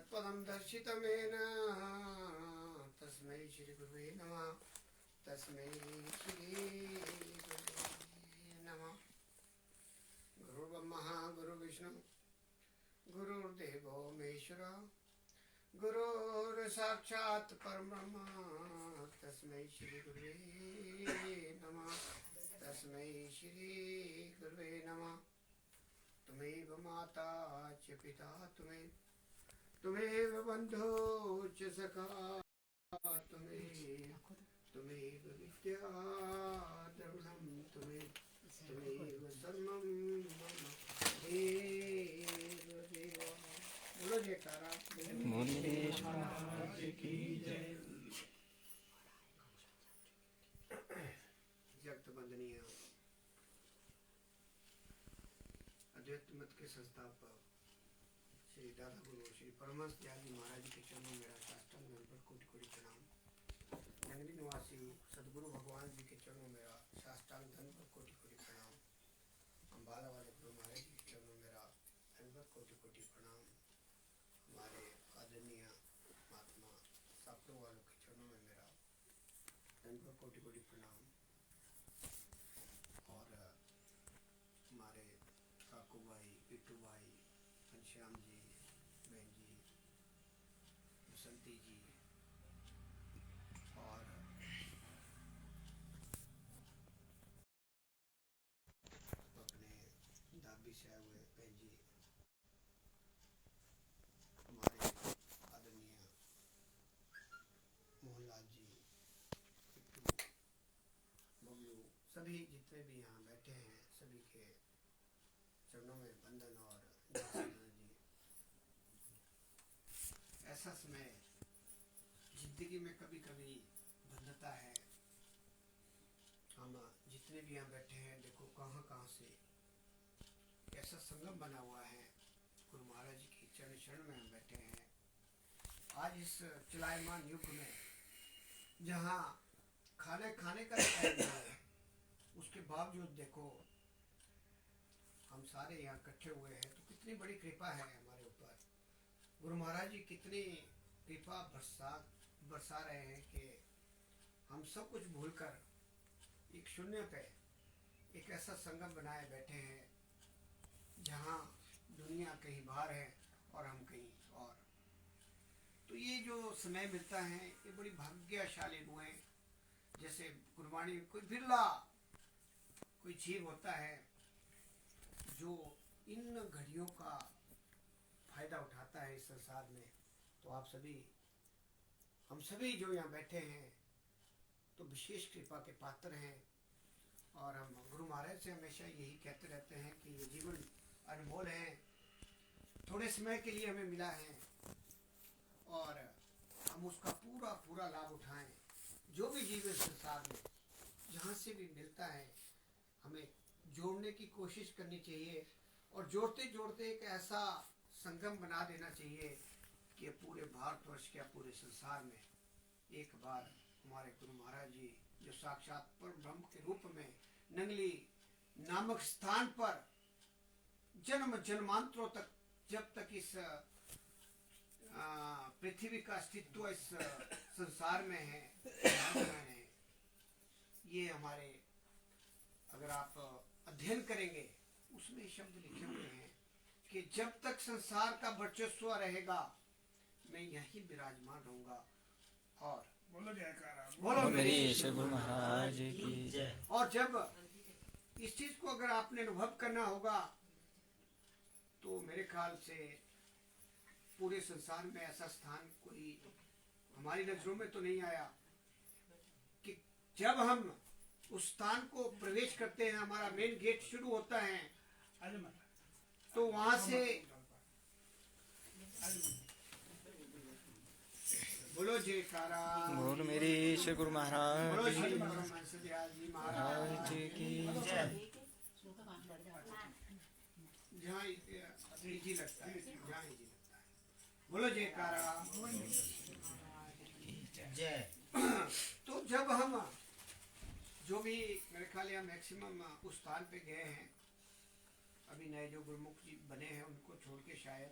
तत्पदं दर्शितमेन तस्मै श्री गुरुवे नमः। तस्मै श्री गुरुवे नमः। गुरुर्ब्रह्मा गुरुर्विष्णु गुरुर्देवो महेश्वरः गुरुर्साक्षात् परब्रह्म तस्मै श्री गुरुवे नमः। तस्मै श्री गुरुवे नमः। तुमेव माता च पिता तुमेव बन्धो च सखा तुमेव विद्या द्रविणं तुमेव सर्वं मम देव देव। बोलो जयकारा की जय। जगत वंदनीय अद्वैत मत के संस्थापक श्री दादा गुरु श्री परमहंस दयाल महाराज जी के चरणों में मेरा साष्टांग दंडवत कोटि कोटि प्रणाम। नंदी निवासी सदगुरु भगवान जी के चरणों में मेरा साष्टांग दंडवत कोटि कोटि प्रणाम। अम्बाला वाले गुरु महाराज जी के चरणों में मेरा दंडवत कोटि कोटि प्रणाम। हमारे आदरणीय महात्मा सापरों वालों के चरणों में मेरा दंडवत कोटि कोटि प्रणाम। और हमारे काकू भाई, पिट्टू भाई, घनश्याम जी, बहन जी, बसंती जी और अपने दाबी से आए हुए बहन जी, हमारे आदरणीय मोहनलाल जी, पिट्टू, बबलू, सभी जितने भी यहाँ बैठे हैं सभी के चरणों में बंधन और जी। ऐसा समय जिंदगी में कभी कभी बंधता है। हम जितने भी यहाँ बैठे हैं देखो कहाँ कहाँ से ऐसा संगम बना हुआ है। गुरु महाराज जी की चरण शरण में हम बैठे हैं। आज इस चलायमान युग में जहाँ खाने खाने का टाइम है उसके बावजूद देखो हम सारे यहाँ इकट्ठे हुए हैं तो कितनी बड़ी कृपा है हमारे ऊपर। गुरु महाराज जी कितनी कृपा बरसा रहे हैं कि हम सब कुछ भूलकर एक शून्य पे एक ऐसा संगम बनाए बैठे हैं जहाँ दुनिया कहीं बाहर है और हम कहीं और। तो ये जो समय मिलता है ये बड़ी भाग्यशाली हुए। जैसे गुरबाणी में कोई बिरला कोई जीव होता है जो इन घड़ियों का फायदा उठाता है इस संसार में। तो आप सभी हम सभी जो यहाँ बैठे हैं तो विशेष कृपा के पात्र हैं। और हम गुरु महाराज से हमेशा यही कहते रहते हैं कि ये जीवन अनमोल है, थोड़े समय के लिए हमें मिला है और हम उसका पूरा पूरा लाभ उठाएं। जो भी जीव इस संसार में जहाँ से भी मिलता है हमें जोड़ने की कोशिश करनी चाहिए और जोड़ते जोड़ते एक ऐसा संगम बना देना चाहिए कि पूरे भारतवर्ष के पूरे संसार में एक बार हमारे गुरु महाराज जी जो साक्षात पर ब्रह्म के रूप में नंगली नामक स्थान पर जन्म जन्मांतरों तक जब तक इस पृथ्वी का अस्तित्व इस संसार में है ये हमारे अगर आप अध्ययन करेंगे उसमें शब्द लिखे हुए हैं कि जब तक संसार का वर्चस्व रहेगा मैं यहीं विराजमान रहूंगा। और बोलो जयकारा बोलो मेरे गुरु महाराज की जय। और जब इस चीज को अगर आपने अनुभव करना होगा तो मेरे ख्याल से पूरे संसार में ऐसा स्थान कोई हमारी नजरों में तो नहीं आया कि जब हम उस स्थान को प्रवेश करते हैं हमारा मेन गेट शुरू होता है तो वहां से बोलो जयकारा बोलो मेरे श्री गुरु महाराज बोलो श्री परमहंस दयाल जी महाराज जी की जय। जहाँ इजी लगता है जहाँ इजी लगता है बोलो जयकारा जय। तो जब हम जो भी मेरे ख्याल यहाँ मैक्सिमम उस स्थान पे गए हैं अभी नए जो गुरुमुख जी बने हैं उनको छोड़ के शायद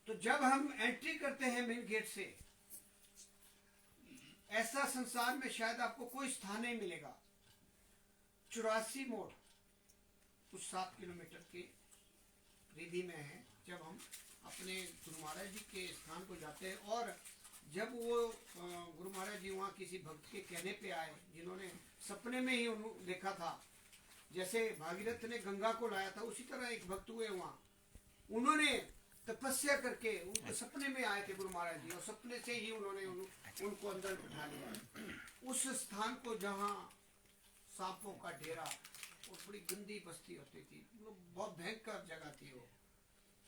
तो जब हम एंट्री करते हैं मेन गेट से, ऐसा संसार में शायद आपको कोई स्थान नहीं मिलेगा। 84 मोड़ उस 7 किलोमीटर के रिधि में है। जब हम अपने गुरु महाराज जी के स्थान को जाते हैं, और जब वो गुरु महाराज जी वहाँ किसी भक्त के कहने पे आए, जिन्होंने सपने में ही देखा था, जैसे भागीरथ ने गंगा को लाया था, उसी तरह एक भक्त हुए वहाँ, उन्होंने तपस्या करके उनको सपने में आए थे गुरु महाराज जी, और सपने से ही उन्होंने उनको अंदर बिठा लिया। उस स्थान को जहाँ सांपों का डेरा और बड़ी गंदी बस्ती होती थी, बहुत भयंकर जगह थी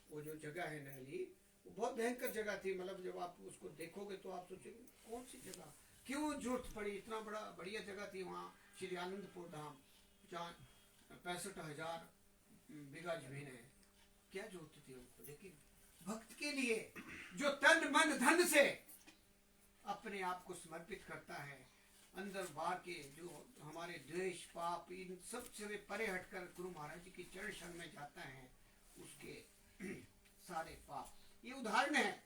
वो जो जगह है नंगली, वो बहुत भयंकर जगह थी। मतलब जब आप उसको देखोगे तो आप सोचेंगे कौन सी जगह, क्यों जरूरत पड़ी, इतना बड़ा बढ़िया जगह थी वहाँ श्री आनंदपुर धाम, जहाँ 65,000 बीघा जमीन है, क्या जरूरत थी उनको। लेकिन भक्त के लिए जो तन मन धन से अपने आप को समर्पित करता है, अंदर बाहर के जो हमारे द्वेष पाप इन सब से परे हटकर गुरु महाराज जी की चरण शरण में जाता है, उसके सारे पाप, ये उदाहरण है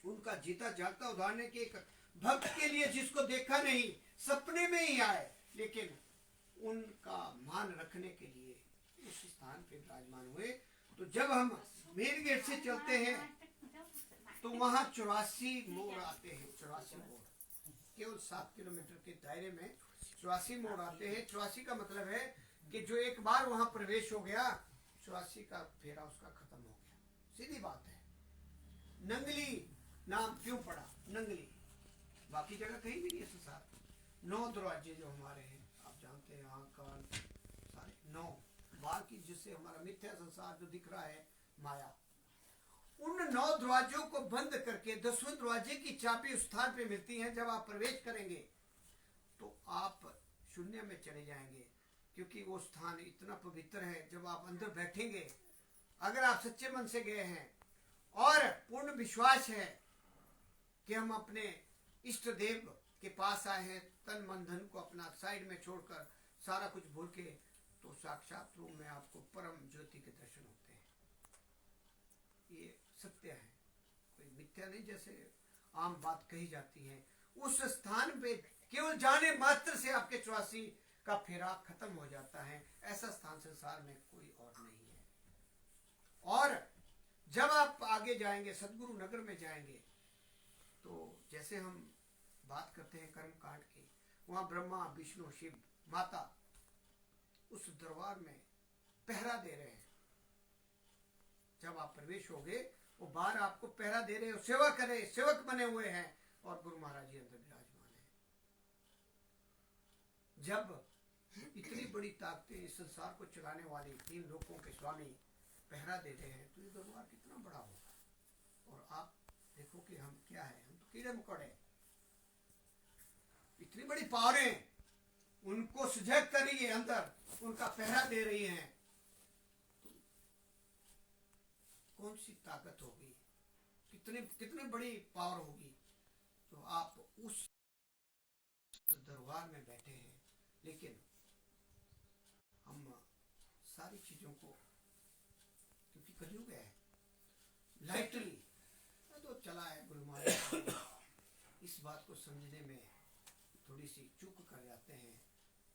उनका जीता जागता उदाहरण है कि एक भक्त के लिए जिसको देखा नहीं, सपने में ही आए, लेकिन उनका मान रखने के लिए उस स्थान पे विराजमान हुए। तो जब हम मेन गेट से चलते हैं तो वहां 84 मोड़ आते हैं। 84 मोड़ केवल 7 किलोमीटर के दायरे में 84 मोड़ आते हैं। 84 का मतलब है कि जो एक बार वहां प्रवेश हो गया, 84 का फेरा उसका खत्म हो गया। सीधी बात है। नंगली नाम क्यों पड़ा नंगली, बाकी जगह कहीं भी नहीं है संसार। 9 दरवाजे जो हमारे हैं, आप जानते हैं, आँख कान सारे 9 बाहर की, जिससे हमारा मिथ्या संसार जो दिख रहा है माया, उन 9 दरवाजों को बंद करके 10वें दरवाजे की चाबी उस स्थान पे मिलती है। जब आप प्रवेश करेंगे तो आप शून्य में चले जाएंगे, क्योंकि वो स्थान इतना पवित्र है। जब आप अंदर बैठेंगे, अगर आप सच्चे मन से गए हैं और पूर्ण विश्वास है कि हम अपने इष्ट देव के पास आए हैं, तन मन धन को अपना साइड में छोड़कर सारा कुछ भूल के, तो साक्षात रूप में आपको परम ज्योति के दर्शन होते हैं। ये सत्य है, कोई मिथ्या नहीं जैसे आम बात कही जाती है। उस स्थान पे केवल जाने मात्र से आपके 84 का फेरा खत्म हो जाता है। ऐसा स्थान संसार में कोई और नहीं है। और जब आप आगे जाएंगे, सदगुरु नगर में जाएंगे, तो जैसे हम बात करते हैं कर्म कांड की, वहां ब्रह्मा विष्णु शिव माता उस दरबार में पहरा दे रहे हैं। जब आप प्रवेश होगे, वो बाहर आपको पहरा दे रहे हैं, सेवा करे, सेवक बने हुए हैं, और गुरु महाराज जी अंदर विराजमान है। जब इतनी बड़ी ताकतें इस संसार को चलाने वाली 3 लोकों के स्वामी पहरा दे रहे हैं, तो ये दरबार कितना बड़ा होगा। और आप देखो कि हम क्या है, हम तो कीड़े मकोड़े। इतनी बड़ी पावरें उनको सजग कर रही है, अंदर उनका पहरा दे रही हैं, तो कौन सी ताकत होगी, कितनी बड़ी पावर होगी। तो आप उस दरबार में बैठे हैं, लेकिन हम सारी चीजों को, क्योंकि कलयुग है, लाइटली तो चला है गुरु महाराज, इस बात को समझने में थोड़ी सी चूक कर जाते हैं।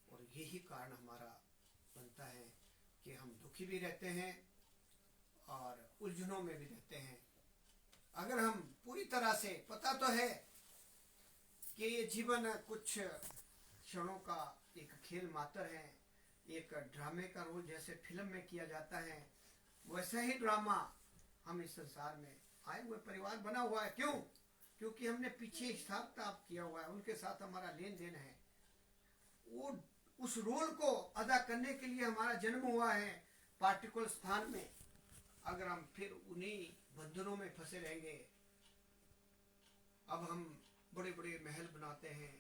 और यही कारण हमारा बनता है कि हम दुखी भी रहते हैं और उलझनों में भी रहते हैं। अगर हम पूरी तरह से, पता तो है कि ये जीवन कुछ क्षणों का एक खेल मात्र है, एक ड्रामे का रोल जैसे फिल्म में किया जाता है, वैसा ही ड्रामा हम इस संसार में आए हुए परिवार बना हुआ है। क्यों? क्योंकि हमने पीछे हिसाब किताब किया हुआ है, उनके साथ हमारा लेन देन है। वो उस रोल को अदा करने के लिए हमारा जन्म हुआ है पार्टिकुलर स्थान में। अगर हम फिर उन्हीं बंधनों में फंसे रहेंगे, अब हम बड़े बड़े महल बनाते हैं,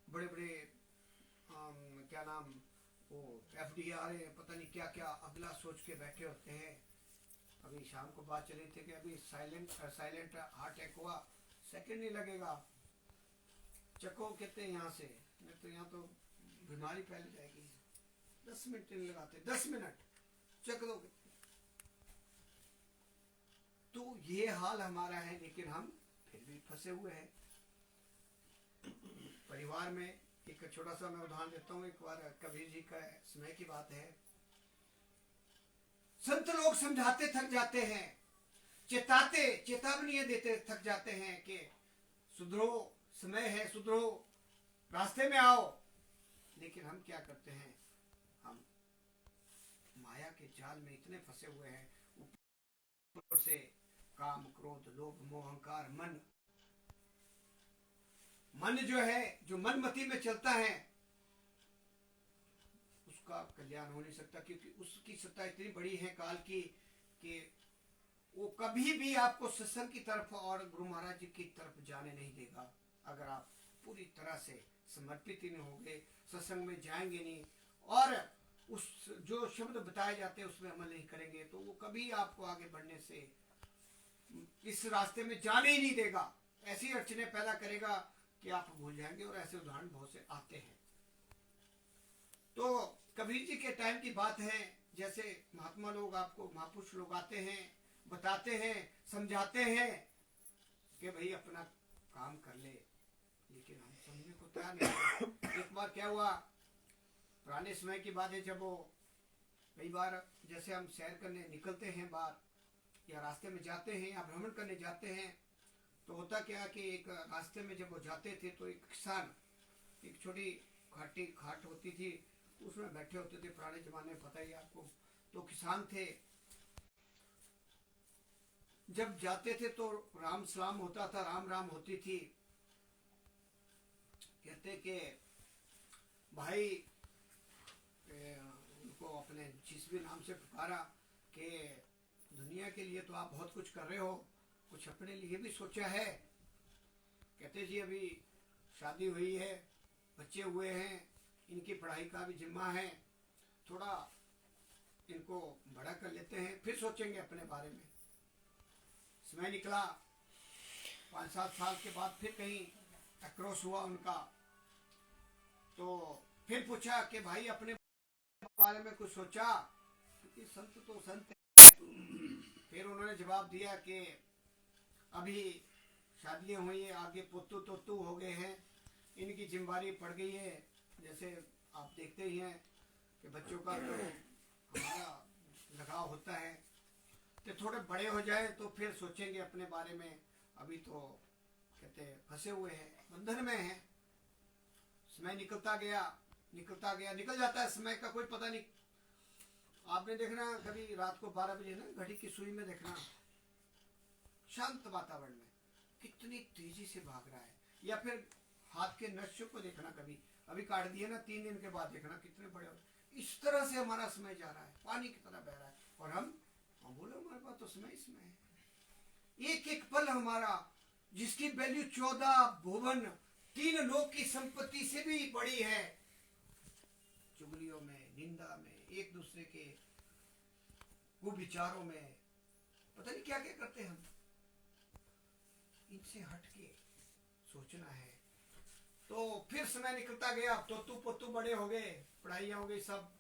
बड़े बड़े क्या नाम, वो FDR है, पता नहीं क्या क्या अगला सोच के बैठे होते हैं। अभी शाम को बात चली थी कि अभी साइलेंट हार्ट अटैक हुआ, सेकंड नहीं लगेगा, चको कहते हैं यहाँ से, नहीं तो यहाँ तो बीमारी फैल जाएगी। 10 मिनट नहीं लगाते, 10 मिनट चक दो। तो ये हाल हमारा है, लेकिन हम फिर भी फंसे हुए हैं। परिवार में एक छोटा सा मैं उदाहरण देता हूँ। एक बार कबीर जी का समय की बात है। संत लोग समझाते थक जाते हैं, चेताते चेतावनी देते थक जाते हैं कि सुधरो, समय है, सुधरो, रास्ते में आओ। लेकिन हम क्या करते हैं, हम माया के जाल में इतने फंसे हुए हैं। ऊपर से काम, क्रोध, लोभ, मोह, अहंकार, मन जो है, जो मनमति में चलता है, उसका कल्याण हो नहीं सकता, क्योंकि उसकी सत्ता इतनी बड़ी है काल की कि वो कभी भी आपको सत्संग की तरफ और गुरु महाराज जी की तरफ जाने नहीं देगा। अगर आप पूरी तरह से समर्पित ही नहीं होंगे, सत्संग में जाएंगे नहीं और उस जो शब्द बताए जाते हैं उसमें अमल नहीं करेंगे, तो वो कभी आपको आगे बढ़ने से, इस रास्ते में जाने ही नहीं देगा। ऐसी अड़चने पैदा करेगा कि आप भूल जाएंगे। और ऐसे उदाहरण बहुत से आते हैं। तो कबीर जी के टाइम की बात है, जैसे महात्मा लोग, आपको महापुरुष लोग आते हैं, बताते हैं, समझाते हैं कि भाई अपना काम कर ले, लेकिन हम समझने को तैयार नहीं। एक बार क्या हुआ, पुराने समय की बात है, जब वो कई बार जैसे हम सैर करने निकलते हैं बाहर, या रास्ते में जाते हैं, या भ्रमण करने जाते हैं, तो होता क्या कि एक रास्ते में जब वो जाते थे तो एक किसान, एक छोटी घाटी घाट होती थी, उसमें बैठे होते थे। पुराने जमाने में पता ही आपको, तो किसान थे। जब जाते थे तो राम सलाम होता था, राम राम होती थी। कहते कि भाई, उनको अपने जिस भी नाम से पुकारा कि दुनिया के लिए तो आप बहुत कुछ कर रहे हो, कुछ अपने लिए भी सोचा है? कहते जी अभी शादी हुई है, बच्चे हुए हैं, इनकी पढ़ाई का भी जिम्मा है, थोड़ा इनको बड़ा कर लेते हैं, फिर सोचेंगे अपने बारे में। समय निकला, 5-7 साल के बाद फिर कहीं अक्रोश हुआ उनका, तो फिर पूछा कि भाई अपने बारे में कुछ सोचा? क्योंकि संत तो संत है। फिर उन्होंने जवाब दिया कि अभी शादियां हुई हैं, आगे पुत्तू तोतू हो गए हैं, इनकी जिम्मेदारी पड़ गई है। जैसे आप देखते ही हैं कि बच्चों का तो हमारा लगाव होता है, तो थोड़े बड़े हो जाए तो फिर सोचेंगे अपने बारे में। अभी तो कहते फंसे हुए हैं, बंधन में हैं। समय निकलता गया, निकल जाता है समय का कोई पता नहीं। आपने देखना कभी रात को 12 बजे ना घड़ी की सुई में देखना, शांत वातावरण में कितनी तेजी से भाग रहा है। या फिर हाथ के नक्शे को देखना, कभी अभी काट दिए ना, 3 दिन के बाद देखना कितने बड़े हो। इस तरह से हमारा समय जा रहा है, पानी की तरह बह रहा है। और हम बोले हमारे पास तो समय इसमें है। एक एक पल हमारा, जिसकी वैल्यू 14 भुवन 3 लोक की संपत्ति से भी बड़ी है, चुगलियों में, निंदा में, एक दूसरे के कुविचारों में, पता नहीं क्या क्या करते हम। इनसे हटके सोचना है। तो फिर समय निकलता गया, तोतू पोतू बड़े हो गए, पढ़ाइयाँ हो गई, सब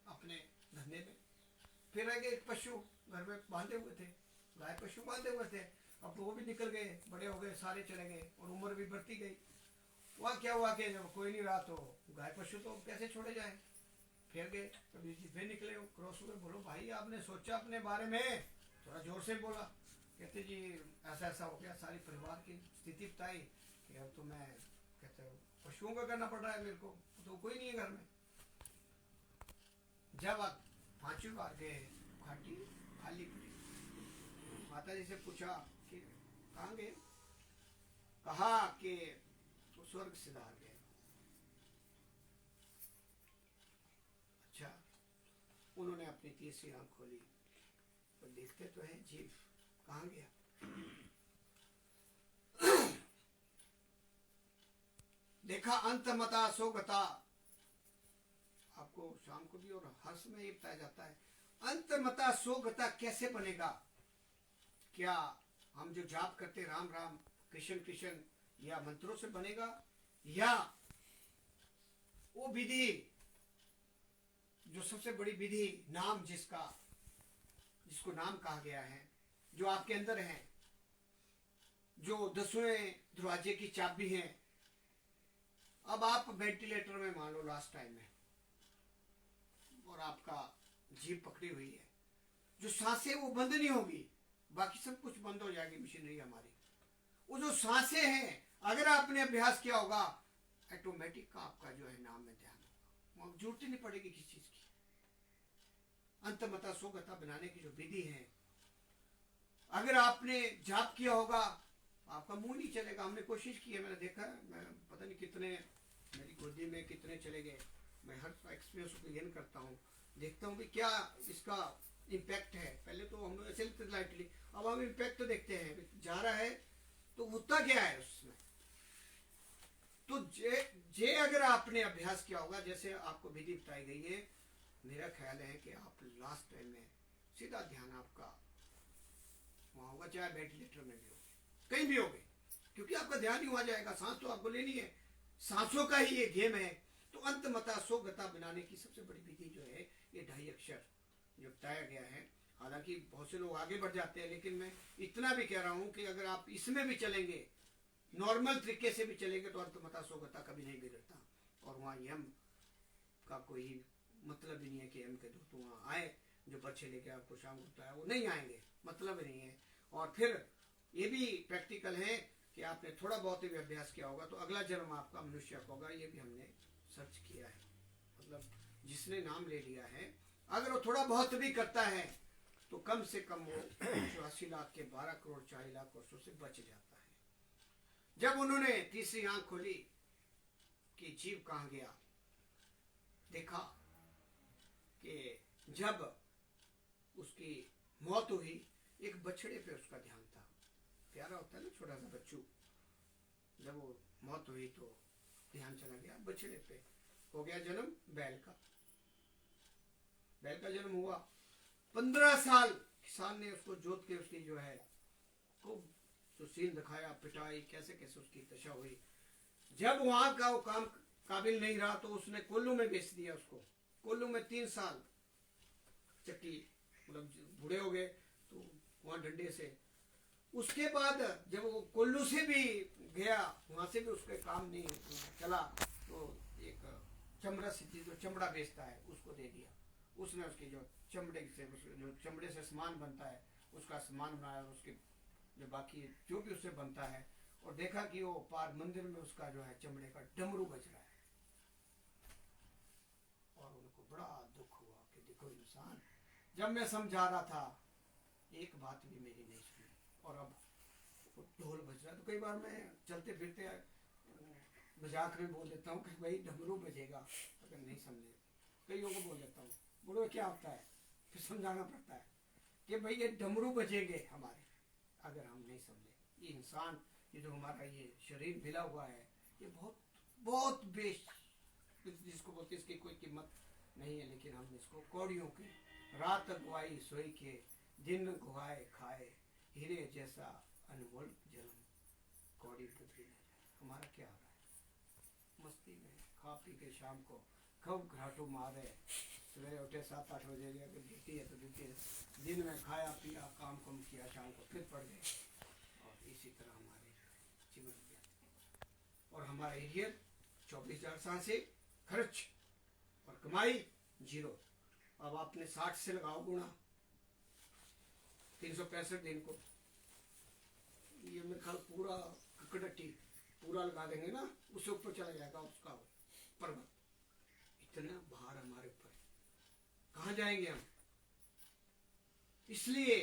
अपने धंधे में। फिर रह गए पशु, घर में बांधे हुए थे, गाय पशु बांधे हुए थे। अब वो भी निकल गए, बड़े हो गए, सारे चले गए, और उम्र भी बढ़ती गई। वहाँ क्या हुआ कि जब कोई नहीं रहा तो गाय पशु तो कैसे छोड़े जाए। फिर गए कभी जी, फिर निकले क्रॉस हुए। बोलो भाई आपने सोचा अपने बारे में? थोड़ा जोर से बोला। कहते जी ऐसा ऐसा हो गया, सारी परिवार की स्थिति बताई कि अब तो मैं, कहते पशुओं का करना पड़ रहा है मेरे को, तो कोई नहीं है घर में। जब आप 5वीं बार गए, घाटी खाली पड़ी। माता जी से पूछा कि कहाँ गए? कहा कि तो स्वर्ग सिधार गए। अच्छा, उन्होंने अपनी तीसरी आंख खोली, तो देखते तो है जीव कहाँ गया। देखा अंत मता सो गता। आपको शाम को भी और हर समय ये बताया जाता है, अंत मता सो गता कैसे बनेगा? क्या हम जो जाप करते राम राम कृष्ण कृष्ण या मंत्रों से बनेगा, या वो विधि जो सबसे बड़ी विधि, नाम जिसको नाम कहा गया है, जो आपके अंदर है, जो 10वें दरवाजे की चाबी है। अब आप वेंटिलेटर में मान लो लास्ट टाइम में, और आपका जीभ पकड़ी हुई है, जो सांसें वो बंद नहीं होगी, बाकी सब कुछ बंद हो जाएगी मशीनरी हमारी। वो जो सांसें हैं, अगर आपने अभ्यास किया होगा, ऑटोमेटिक का आपका जो है नाम में ध्यान होगा, वहां जरूरत ही नहीं पड़ेगी किसी चीज की। अंतमता सोगता बनाने की जो विधि है, अगर आपने जाप किया होगा, आपका मुंह नहीं चलेगा। हमने कोशिश की है, मैंने देखा, मैं पता नहीं कितने मेरी गोदी में कितने चले गए। मैं हर एक्सपीरियंस को गेन करता हूँ, देखता हूँ कि क्या इसका इम्पैक्ट है। पहले तो हम ऐसे लेते लाइटली, अब हम इम्पैक्ट देखते हैं, जा रहा है तो होता क्या है उसमें। तो जे अगर आपने अभ्यास किया होगा, जैसे आपको विधि बताई गई है, मेरा ख्याल है कि आप लास्ट टाइम में सीधा ध्यान आपका वहां होगा, चाहे वेंटिलेटर में भी हो, कहीं भी हो गए, क्योंकि आपका ध्यान ही वहां जाएगा। सांस तो आपको लेनी है, सांसों का ही ये गेम है। तो अंतमता सोगता बनाने की सबसे बड़ी विधि जो है, ये 2.5 अक्षर जो बताया गया है। हालांकि बहुत से लोग आगे बढ़ जाते हैं, लेकिन मैं इतना भी कह रहा हूं कि अगर आप इसमें भी चलेंगे, नॉर्मल तरीके से भी चलेंगे, तो अंतमता सोगता कभी नहीं बिगड़ता। और वहां यम का कोई मतलब ही नहीं है कि यम के दूत वहां आए, जो बच्चे लेके आपको शाम होता है, वो नहीं आएंगे, मतलब नहीं है। और फिर ये भी प्रैक्टिकल है कि आपने थोड़ा बहुत भी अभ्यास किया होगा, तो अगला जन्म आपका मनुष्य का होगा। ये भी हमने सर्च किया है, मतलब जिसने नाम ले लिया है, अगर वो थोड़ा बहुत भी करता है, तो कम से कम वो 84 लाख के 12 करोड़ 40 लाख वर्षों से बच जाता है। जब उन्होंने तीसरी आंख खोली कि जीव कहां गया, देखा कि जब उसकी मौत हुई, एक बछड़े पे उसका ध्यान था। प्यारा होता है ना छोटा सा बच्चू, जब वो मौत हुई तो ध्यान चला गया बछड़े पे। हो गया जन्म बैल का, बैल का जन्म हुआ। 15 साल किसान ने उसको जोत के उसकी जो है खूब जो सीन दिखाया, पिटाई, कैसे कैसे उसकी दशा हुई। जब वहां का वो काम काबिल नहीं रहा, तो उसने कोल्लू में बेच दिया उसको। कोल्लू में 3 साल चक्की, मतलब बूढ़े हो गए तो वहां डंडे से। उसके बाद जब वो कोल्लू से भी गया, वहां से भी उसके काम नहीं चला, तो एक चमड़ा सिद्धि जो चमड़ा बेचता है उसको दे दिया। उसने उसकी जो चमड़े से, जो चमड़े से सामान बनता है, उसका सामान बनाया, उसके जो बाकी जो भी उससे बनता है। और देखा कि वो पार मंदिर में उसका जो है चमड़े का डमरू बज रहा है। और उनको बड़ा दुख हुआ कि देखो इंसान, जब मैं समझा रहा था, एक बात भी मेरी नहीं सुनी, और अब ढोल बज रहा है। तो कई बार मैं चलते फिरते मजाक में बोल देता हूँ कि भाई डमरू बजेगा, अगर नहीं समझे। कईयों को बोल देता हूँ, बोलो क्या होता है, फिर समझाना पड़ता है कि भाई ये डमरू बजेंगे हमारे, अगर हम नहीं समझे। ये इंसान, ये जो हमारा ये शरीर मिला हुआ है, ये बहुत बहुत बेस्ट, जिसको बोलते इसकी कोई कीमत नहीं है, लेकिन हम इसको कौड़ियों की रात अगुवाई सोई के, दिन गुहाए खाए, हीरे जैसा अनमोल जन्म, कौड़ी पे भी न जाए। हमारा क्या हो रहा है, मस्ती में खा पी के शाम को खूब घाटू मारे, सवेरे उठे 7-8 बजे, अगर ड्यूटी है तो ड्यूटी है, दिन में खाया पिया काम कम किया, शाम को फिर पड़ गए, और इसी तरह हमारे जीवन में। और हमारा एरियर 24,000 सांसें खर्च और कमाई 0। अब आपने 60 से लगाओ गुणा 365 दिन को, ये मेरे ख्याल पूरा ककड़टी पूरा लगा देंगे ना, उससे ऊपर चला जाएगा उसका पर्वत। इतना भार हमारे ऊपर, कहाँ जाएंगे हम। इसलिए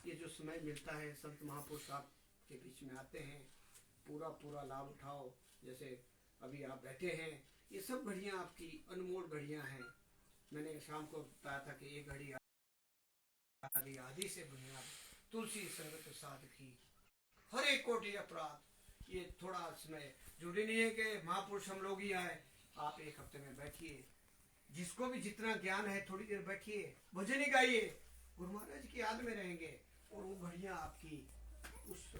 ये जो समय मिलता है, संत महापुरुष आपके बीच में आते हैं, पूरा पूरा लाभ उठाओ। जैसे अभी आप बैठे हैं, ये सब घड़ियां आपकी अनमोल घड़ियां हैं। मैंने शाम को बताया था कि एक घड़ी आदि आदि से बुनियाद, तुलसी संगत साधकी, हर एक कोटि अपराध। ये थोड़ा समय जरूरी नहीं है कि महापुरुष हम लोग ही आए। आप एक हफ्ते में बैठिए, जिसको भी जितना ज्ञान है, थोड़ी देर बैठिए, भजन ही गाइए, गुरु महाराज की याद में रहेंगे, और वो घड़ियां आपकी उस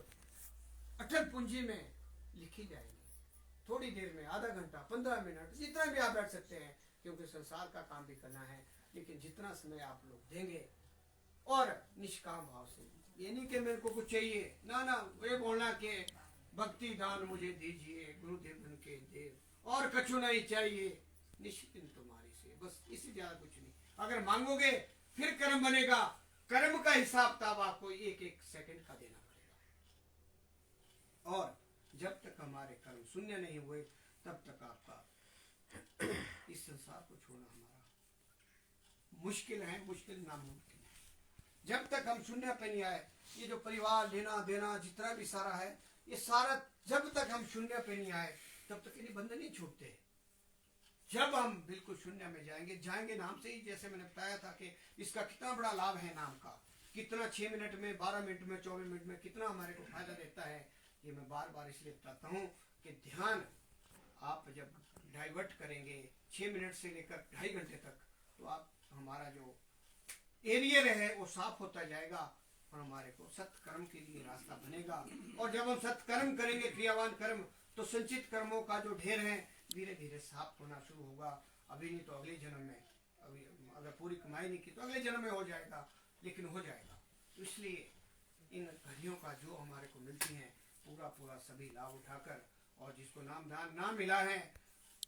अटल पूंजी में लिखी जाएंगी। थोड़ी देर में, आधा घंटा, 15 मिनट, जितना भी आप बैठ सकते हैं, क्योंकि संसार का काम भी करना है। लेकिन जितना समय आप लोग देंगे और निष्काम भाव से ये नहीं कि मेरे को कुछ चाहिए, ना ना, ये बोलना कि भक्ति दान मुझे दीजिए गुरुदेव बन के देव, और कछु नहीं चाहिए निश्चिंत तुम्हारी से, बस इससे ज्यादा कुछ नहीं। अगर मांगोगे फिर कर्म बनेगा, कर्म का हिसाब किताब आपको एक एक सेकंड का देना पड़ेगा। और जब तक हमारे कर्म शून्य नहीं हुए तब तक आपका इस संसार को छोड़ना हमारा मुश्किल है, मुश्किल नामुमकिन है। जब तक हम शून्य पे नहीं आए, ये जो परिवार लेना देना जितना भी सारा है, ये सारा जब तक हम शून्य पे नहीं आए तब तक ये बंधन नहीं छूटते। जब हम बिल्कुल शून्य में जाएंगे, जाएंगे नाम से ही, जैसे मैंने बताया था कि इसका कितना बड़ा लाभ है नाम का, कितना 6 मिनट में, 12 मिनट में, 24 मिनट में कितना हमारे को फायदा देता है। ये मैं बार बार इसलिए बताता हूँ कि ध्यान आप जब डाइवर्ट करेंगे 6 मिनट से लेकर 2.5 घंटे तक, तो आप हमारा जो एरियर है वो साफ होता जाएगा और हमारे को सत्कर्म के लिए रास्ता बनेगा। और जब हम सत्कर्म करेंगे, क्रियावान कर्म, तो संचित कर्मों का जो ढेर है धीरे धीरे साफ होना शुरू होगा। अभी नहीं तो अगले जन्म में, अभी अगर पूरी कमाई नहीं की तो अगले जन्म में हो जाएगा, लेकिन हो जाएगा। तो इसलिए इन घड़ियों का जो हमारे को मिलती है पूरा पूरा सभी लाभ उठाकर, और जिसको नाम दान ना मिला है,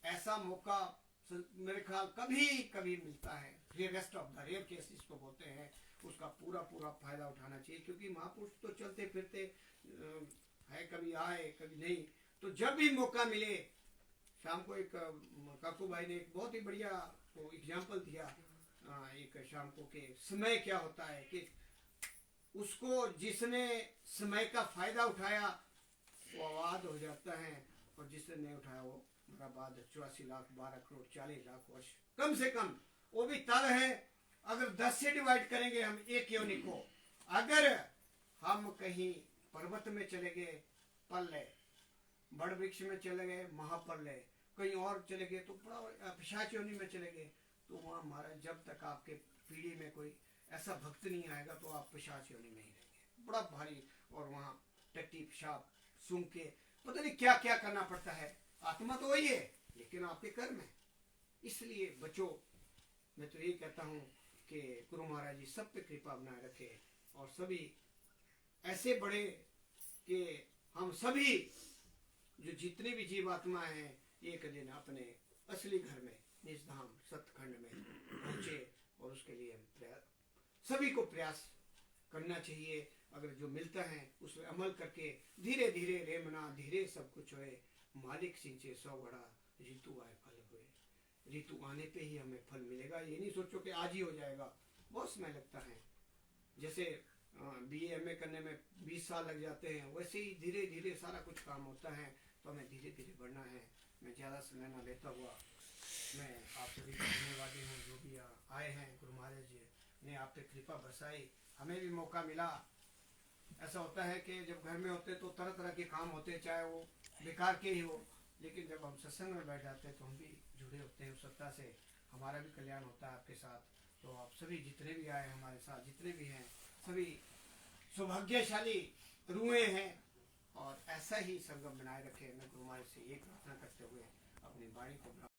ऐसा मौका मेरे ख्याल कभी कभी मिलता है, rarest of the rare case जिसको बोलते हैं, उसका पूरा पूरा फायदा उठाना चाहिए। क्योंकि महापुरुष तो चलते फिरते है, कभी आए कभी नहीं, तो जब भी मौका मिले। शाम को एक काकू भाई ने एक बहुत ही बढ़िया वो एग्जाम्पल दिया, एक शाम को के समय क्या होता है कि उसको जिसने समय का फायदा उठाया वो आबाद हो जाता है, और जिसने नहीं उठाया वो बर्बाद। 84 लाख 12 करोड़ 40 लाख वर्ष कम से कम, वो भी तब है अगर 10 से डिवाइड करेंगे हम एक योनि को। अगर हम कहीं पर्वत में चले गए पल्ले, बड़ वृक्ष में चले गए महापल्ले, कहीं और चले गए तो बड़ा पिशाच योनि में चले गए, तो वहाँ महाराज जब तक आपके पीढ़ी में कोई ऐसा भक्त नहीं आएगा तो आप पिशाच योनि में ही रहेंगे, बड़ा भारी। और वहाँ टट्टी पेशाब सूंघ के पता नहीं क्या क्या करना पड़ता है। आत्मा तो वही है लेकिन आपके कर्म है। इसलिए बचो, मैं तो यही कहता हूँ कि गुरु महाराज जी सब पे कृपा बनाए रखे, और सभी ऐसे बढ़े कि हम सभी जो जितने भी जीवात्मा हैं एक दिन अपने असली घर में निज धाम सतखंड में पहुंचे। और उसके लिए हम सभी को प्रयास करना चाहिए। अगर जो मिलता है उस पर अमल करके धीरे धीरे रेमना धीरे सब कुछ होए, मालिक सिंचे 100 घड़ा ऋतु आए फल हुए। ऋतु आने पे ही हमें फल मिलेगा, ये नहीं सोचो कि आज ही हो जाएगा, बहुत समय लगता है। जैसे BA MA करने में 20 साल लग जाते हैं, वैसे ही धीरे धीरे सारा कुछ काम होता है, तो हमें धीरे धीरे बढ़ना है। मैं ज़्यादा समय ना लेता हुआ मैं आप सभी को धन्यवादी हूँ जो भी आए हैं। गुरु महाराज जी ने आप पे कृपा बरसाई, हमें भी मौका मिला। ऐसा होता है कि जब घर में होते तो तरह तरह के काम होते, चाहे वो बेकार के ही हो, लेकिन जब हम सत्संग में बैठ जाते हैं तो हम भी जुड़े होते हैं उस सत्ता से, हमारा भी कल्याण होता है आपके साथ। तो आप सभी जितने भी आए हमारे साथ, जितने भी हैं, सभी सौभाग्यशाली रूहें हैं, और ऐसा ही संगम बनाए रखे। मैं गुरु महाराज से ये प्रार्थना करते हुए अपनी वाणी को